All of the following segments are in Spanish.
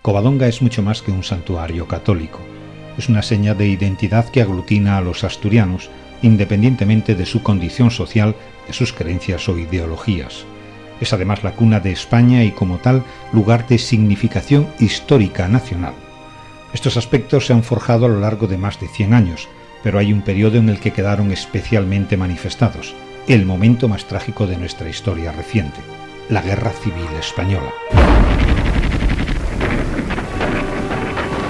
Covadonga es mucho más que un santuario católico. Es una seña de identidad que aglutina a los asturianos, independientemente de su condición social, de sus creencias o ideologías. Es además la cuna de España y, como tal, lugar de significación histórica nacional. Estos aspectos se han forjado a lo largo de más de 100 años, pero hay un periodo en el que quedaron especialmente manifestados, el momento más trágico de nuestra historia reciente, la Guerra Civil Española.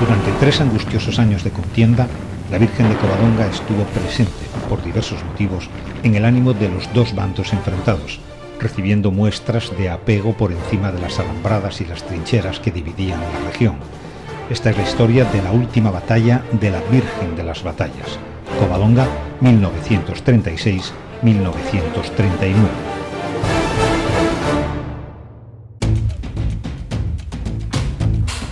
Durante 3 angustiosos años de contienda, la Virgen de Covadonga estuvo presente, por diversos motivos, en el ánimo de los dos bandos enfrentados, recibiendo muestras de apego por encima de las alambradas y las trincheras que dividían la región. Esta es la historia de la última batalla de la Virgen de las Batallas, Covadonga, 1936-1939.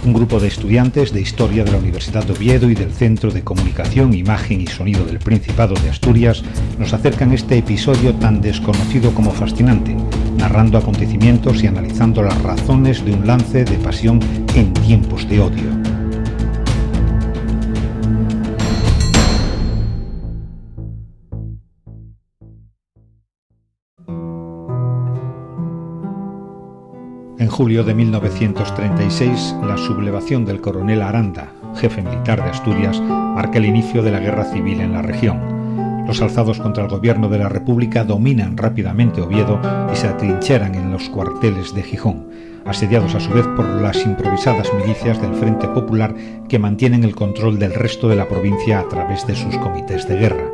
Un grupo de estudiantes de Historia de la Universidad de Oviedo y del Centro de Comunicación, Imagen y Sonido del Principado de Asturias nos acercan este episodio tan desconocido como fascinante, narrando acontecimientos y analizando las razones de un lance de pasión en tiempos de odio. En julio de 1936, la sublevación del coronel Aranda, jefe militar de Asturias, marca el inicio de la guerra civil en la región. Los alzados contra el gobierno de la República dominan rápidamente Oviedo y se atrincheran en los cuarteles de Gijón, asediados a su vez por las improvisadas milicias del Frente Popular que mantienen el control del resto de la provincia a través de sus comités de guerra.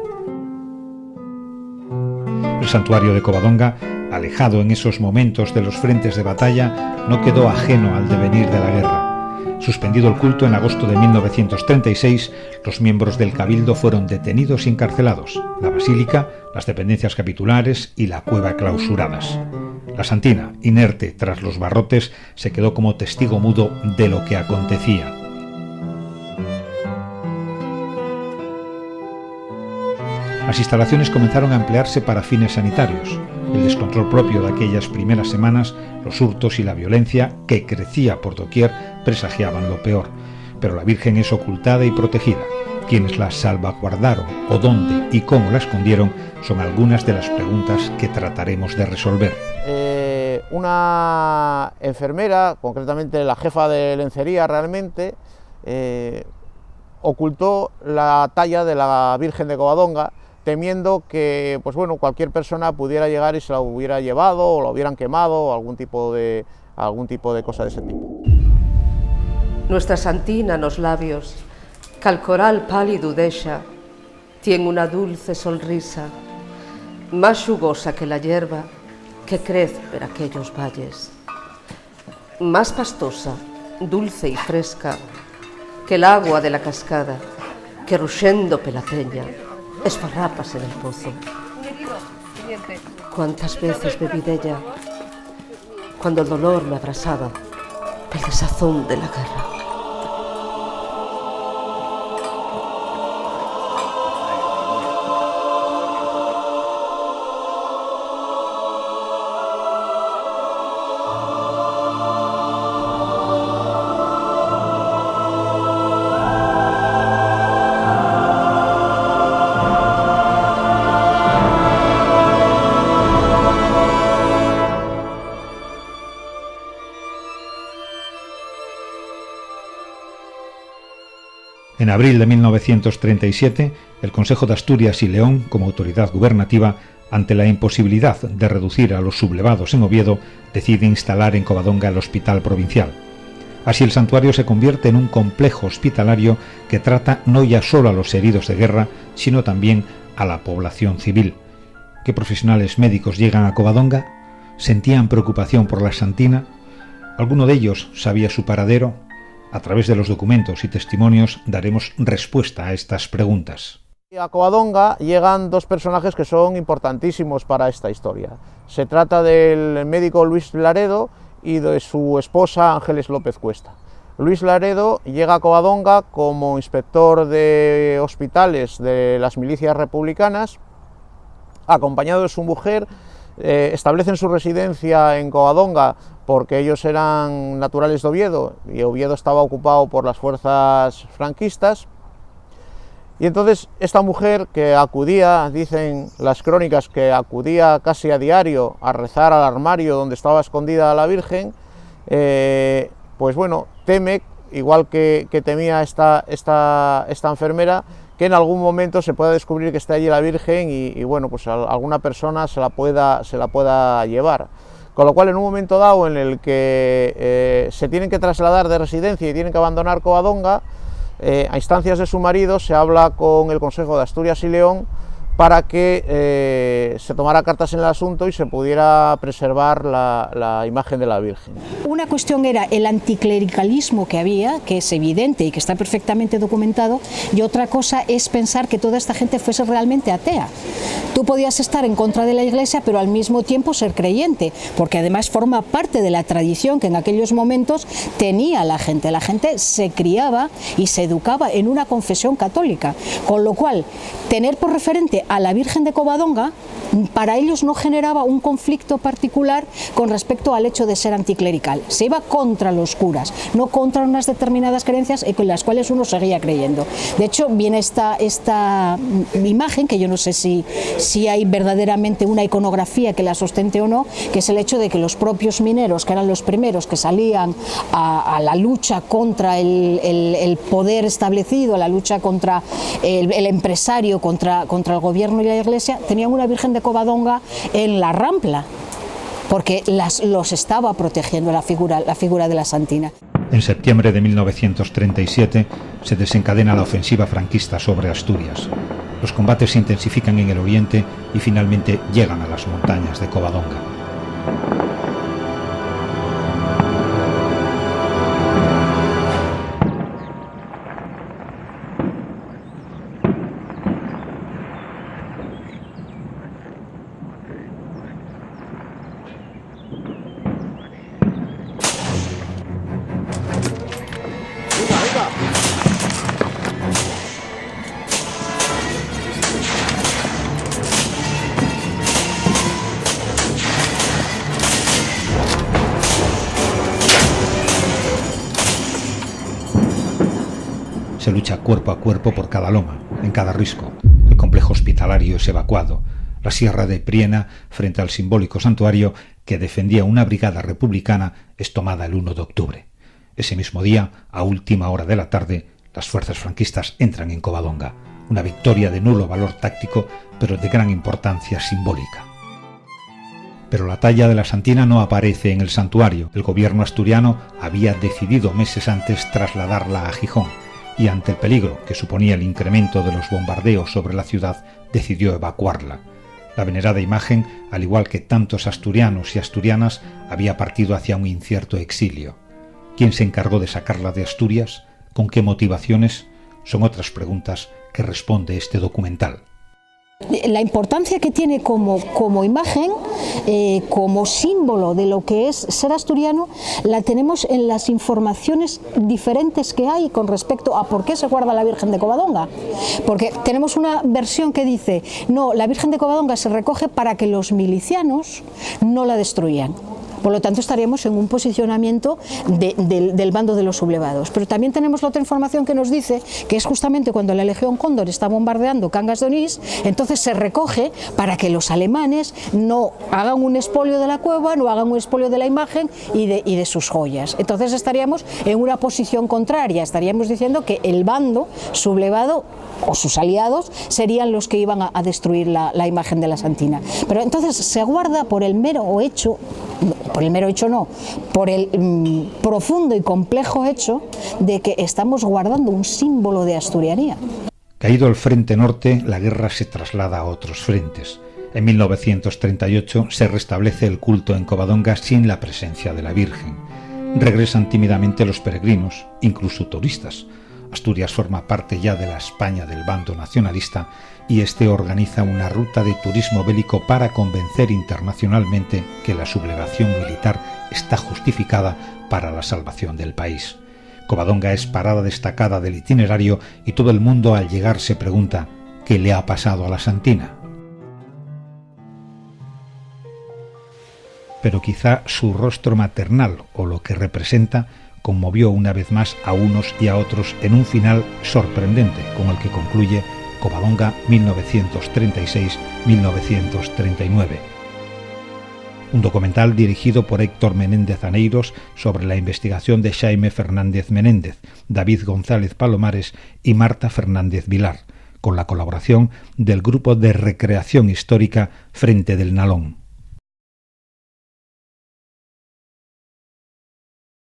El santuario de Covadonga, alejado en esos momentos de los frentes de batalla, no quedó ajeno al devenir de la guerra. Suspendido el culto en agosto de 1936, los miembros del Cabildo fueron detenidos y encarcelados, la basílica, las dependencias capitulares y la cueva clausuradas. La Santina, inerte tras los barrotes, se quedó como testigo mudo de lo que acontecía. Las instalaciones comenzaron a emplearse para fines sanitarios. El descontrol propio de aquellas primeras semanas, los hurtos y la violencia, que crecía por doquier, presagiaban lo peor. Pero la Virgen es ocultada y protegida. Quienes la salvaguardaron, o dónde y cómo la escondieron, son algunas de las preguntas que trataremos de resolver. Una enfermera, concretamente la jefa de lencería realmente, ocultó la talla de la Virgen de Covadonga, temiendo que cualquier persona pudiera llegar y se la hubiera llevado o la hubieran quemado o algún tipo de cosa de ese tipo. Nuestra Santina nos labios, cal coral pálido deixa, tiene una dulce sonrisa, más jugosa que la hierba que crece por aquellos valles, más pastosa, dulce y fresca que el agua de la cascada, que ruxendo pela peña esfarrapas en el pozo. Cuántas veces bebí de ella, cuando el dolor me abrasaba, el desazón de la guerra. En abril de 1937, el Consejo de Asturias y León, como autoridad gubernativa, ante la imposibilidad de reducir a los sublevados en Oviedo, decide instalar en Covadonga el Hospital Provincial. Así el santuario se convierte en un complejo hospitalario que trata no ya solo a los heridos de guerra, sino también a la población civil. ¿Qué profesionales médicos llegan a Covadonga? ¿Sentían preocupación por la Santina? ¿Alguno de ellos sabía su paradero? A través de los documentos y testimonios daremos respuesta a estas preguntas. A Covadonga llegan dos personajes que son importantísimos para esta historia. Se trata del médico Luis Laredo y de su esposa Ángeles López Cuesta. Luis Laredo llega a Covadonga como inspector de hospitales de las milicias republicanas, acompañado de su mujer, establecen su residencia en Covadonga porque ellos eran naturales de Oviedo y Oviedo estaba ocupado por las fuerzas franquistas. Y entonces esta mujer que acudía, dicen las crónicas, que acudía casi a diario a rezar al armario donde estaba escondida la Virgen, pues bueno, teme, igual que temía esta enfermera, que en algún momento se pueda descubrir que está allí la Virgen y bueno, pues alguna persona se la pueda llevar. Con lo cual, en un momento dado en el que se tienen que trasladar de residencia y tienen que abandonar Covadonga, a instancias de su marido se habla con el Consejo de Asturias y León para que se tomara cartas en el asunto y se pudiera preservar la imagen de la Virgen. Una cuestión era el anticlericalismo que había, que es evidente y que está perfectamente documentado, y otra cosa es pensar que toda esta gente fuese realmente atea. Tú podías estar en contra de la Iglesia, pero al mismo tiempo ser creyente, porque además forma parte de la tradición que en aquellos momentos tenía la gente. La gente se criaba y se educaba en una confesión católica, con lo cual tener por referente a la Virgen de Covadonga para ellos no generaba un conflicto particular con respecto al hecho de ser anticlerical. Se iba contra los curas, no contra unas determinadas creencias en las cuales uno seguía creyendo. De hecho, viene esta imagen, que yo no sé si hay verdaderamente una iconografía que la sustente o no, que es el hecho de que los propios mineros, que eran los primeros que salían a la lucha contra el poder establecido, a la lucha contra el empresario, contra el gobierno y la Iglesia, tenían una Virgen de Covadonga en la Rampla, porque los estaba protegiendo la figura de la Santina. En septiembre de 1937 se desencadena la ofensiva franquista sobre Asturias. Los combates se intensifican en el oriente y finalmente llegan a las montañas de Covadonga. Se lucha cuerpo a cuerpo por cada loma, en cada risco. El complejo hospitalario es evacuado. La Sierra de Priena, frente al simbólico santuario que defendía una brigada republicana, es tomada el 1 de octubre. Ese mismo día, a última hora de la tarde, las fuerzas franquistas entran en Covadonga. Una victoria de nulo valor táctico, pero de gran importancia simbólica. Pero la talla de la Santina no aparece en el santuario. El gobierno asturiano había decidido meses antes trasladarla a Gijón, y ante el peligro que suponía el incremento de los bombardeos sobre la ciudad, decidió evacuarla. La venerada imagen, al igual que tantos asturianos y asturianas, había partido hacia un incierto exilio. ¿Quién se encargó de sacarla de Asturias? ¿Con qué motivaciones? Son otras preguntas que responde este documental. La importancia que tiene como imagen, como símbolo de lo que es ser asturiano, la tenemos en las informaciones diferentes que hay con respecto a por qué se guarda la Virgen de Covadonga. Porque tenemos una versión que dice, no, la Virgen de Covadonga se recoge para que los milicianos no la destruyan. Por lo tanto, estaríamos en un posicionamiento del bando de los sublevados. Pero también tenemos la otra información que nos dice que es justamente cuando la Legión Cóndor está bombardeando Cangas de Onís, entonces se recoge para que los alemanes no hagan un expolio de la cueva, no hagan un expolio de la imagen y de sus joyas. Entonces estaríamos en una posición contraria, estaríamos diciendo que el bando sublevado o sus aliados serían los que iban a destruir la imagen de la Santina. Pero entonces se guarda por el mero hecho, por el profundo y complejo hecho de que estamos guardando un símbolo de asturianía. Caído el frente norte, la guerra se traslada a otros frentes. En 1938 se restablece el culto en Covadonga sin la presencia de la Virgen. Regresan tímidamente los peregrinos, incluso turistas. Asturias forma parte ya de la España del bando nacionalista y este organiza una ruta de turismo bélico para convencer internacionalmente que la sublevación militar está justificada para la salvación del país. Covadonga es parada destacada del itinerario y todo el mundo al llegar se pregunta ¿qué le ha pasado a la Santina? pero quizá su rostro maternal o lo que representa conmovió una vez más a unos y a otros en un final sorprendente con el que concluye Covadonga 1936-1939. Un documental dirigido por Héctor Menéndez Aneiros sobre la investigación de Xaime Fernández Menéndez, David González Palomares y Marta Fernández Vilar, con la colaboración del Grupo de Recreación Histórica Frente del Nalón.